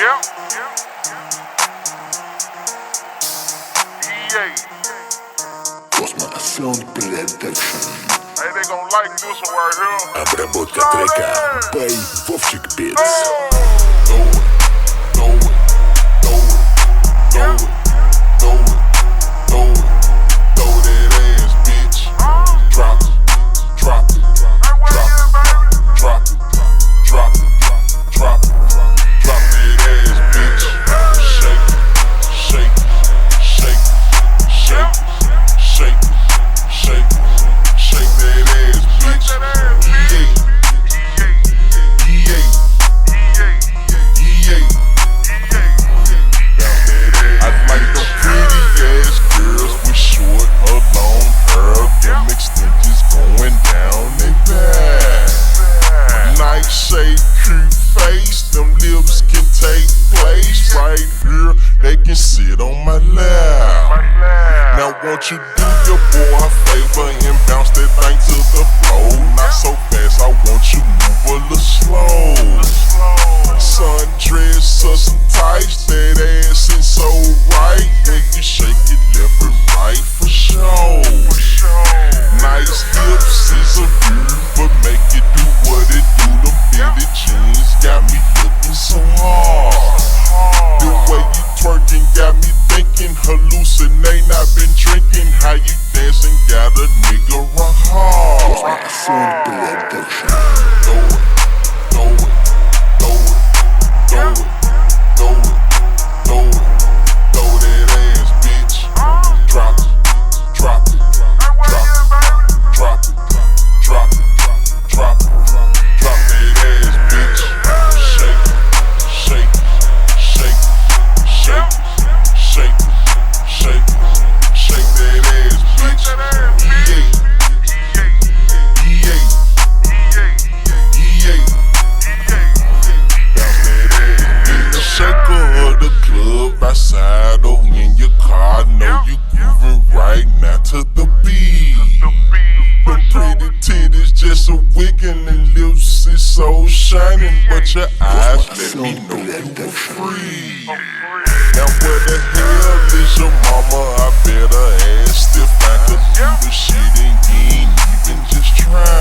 Yeah. EA. COSMO Production. Hey, they gon' like this one right here. Обработка трека by Vov4ik.beatz. They can sit on my lap. Now won't you do your boy a favor and bounce that thing to the floor? Not so fast, I want you move a little slow. Sundress or some tights, that ass is so right. When you shake it left and right for sure. Nice hips is a view, but make it do what it do. Them fitted jeans got me looking so hard. The way you twerking got me thinking, hallucinate, I've been drinking. How you dancing got a nigga rock hard. Throw that ass, bitch. Drop it, drop it, drop it, drop it, drop it, drop that ass, bitch. Shake, shake, shake, shake, shake, shake, shake that ass, bitch. EA, the circle of the club outside or in your car, know you grooving right now to the beat. Them pretty titties just a wiggin' and lips is so shining, but your eyes let me know you were free. Now where the hell is your mama? I bet her ass still fine, 'cause you the shit and you ain't even just trying.